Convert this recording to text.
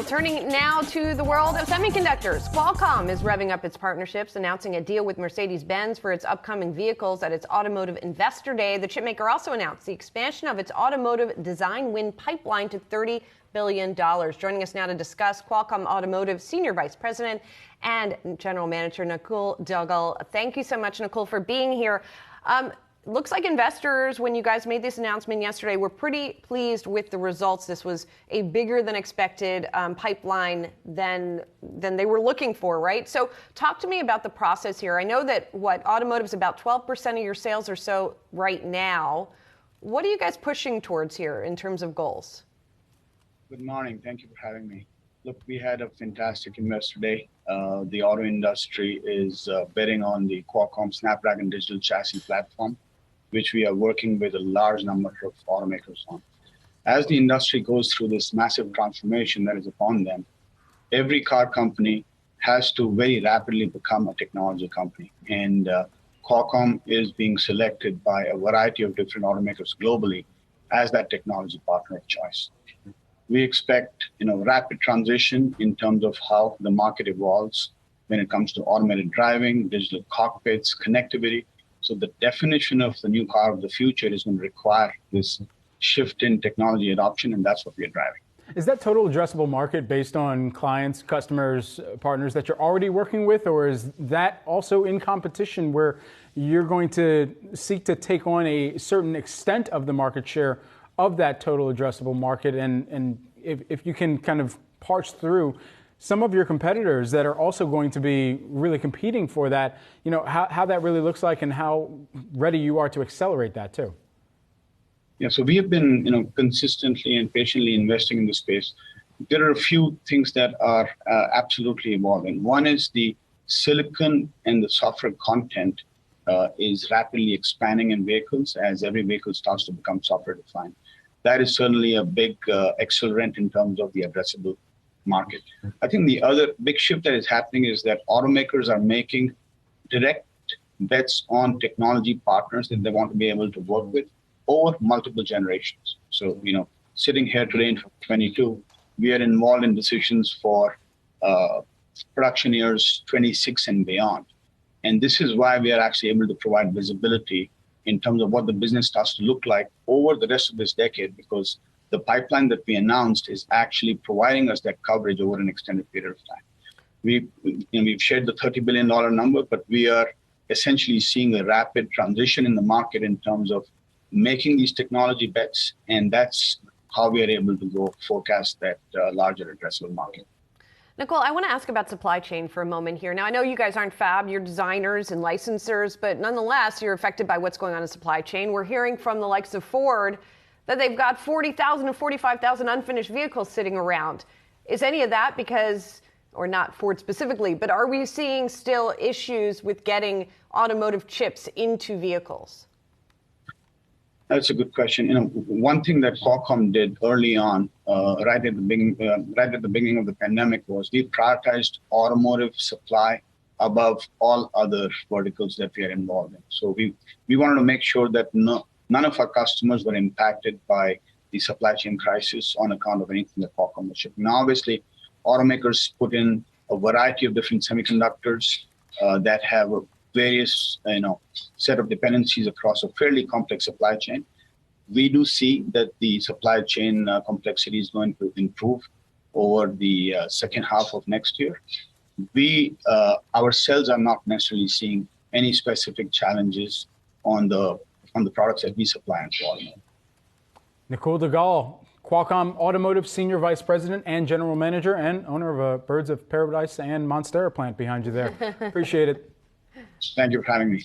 Well, turning now to the world of semiconductors. Qualcomm is revving up its partnerships, announcing a deal with Mercedes-Benz for its upcoming vehicles at its Automotive Investor Day. The chipmaker also announced the expansion of its automotive design win pipeline to $30 billion. Joining us now to discuss, Qualcomm Automotive Senior Vice President and General Manager Nakul Duggal. Thank you so much, Nakul, for being here. Looks like investors, when you guys made this announcement yesterday, were pretty pleased with the results. This was a bigger than expected pipeline than they were looking for, right? So talk to me about the process here. I know that automotive is about 12% of your sales or so right now. What are you guys pushing towards here in terms of goals? Good morning. Thank you for having me. Look, we had a fantastic investor day. The auto industry is betting on the Qualcomm Snapdragon digital chassis platform, which we are working with a large number of automakers on. As the industry goes through this massive transformation that is upon them, every car company has to very rapidly become a technology company. And Qualcomm is being selected by a variety of different automakers globally as that technology partner of choice. We expect rapid transition in terms of how the market evolves when it comes to automated driving, digital cockpits, connectivity. So the definition of the new car of the future is going to require this shift in technology adoption, and that's what we are driving. Is that total addressable market based on clients, customers, partners that you're already working with, or is that also in competition where you're going to seek to take on a certain extent of the market share of that total addressable market? And if you can kind of parse through some of your competitors that are also going to be really competing for that, how that really looks like and how ready you are to accelerate that too. Yeah, so we have been, consistently and patiently investing in this space. There are a few things that are absolutely evolving. One is the silicon and the software content is rapidly expanding in vehicles as every vehicle starts to become software defined. That is certainly a big accelerant in terms of the addressable market. I think the other big shift that is happening is that automakers are making direct bets on technology partners that they want to be able to work with over multiple generations. So, sitting here today in 2022, we are involved in decisions for production years 26 and beyond. And this is why we are actually able to provide visibility in terms of what the business starts to look like over the rest of this decade, because the pipeline that we announced is actually providing us that coverage over an extended period of time. We've shared the $30 billion number, but we are essentially seeing a rapid transition in the market in terms of making these technology bets, and that's how we are able to go forecast that larger addressable market. Nakul, I want to ask about supply chain for a moment here. Now, I know you guys aren't fab, you're designers and licensors, but nonetheless, you're affected by what's going on in supply chain. We're hearing from the likes of Ford that they've got 40,000 to 45,000 unfinished vehicles sitting around. Is any of that because, or not Ford specifically, but are we seeing still issues with getting automotive chips into vehicles? That's a good question. One thing that Qualcomm did early on, right at the beginning of the pandemic, was we prioritized automotive supply above all other verticals that we are involved in. So we wanted to make sure that none of our customers were impacted by the supply chain crisis on account of anything that Qualcomm was shipping. Now, obviously, automakers put in a variety of different semiconductors that have a various set of dependencies across a fairly complex supply chain. We do see that the supply chain complexity is going to improve over the second half of next year. We ourselves are not necessarily seeing any specific challenges on the products that we supply into automotive. Nakul Duggal, Qualcomm Automotive Senior Vice President and General Manager and owner of a Birds of Paradise and Monstera plant behind you there. Appreciate it. Thank you for having me.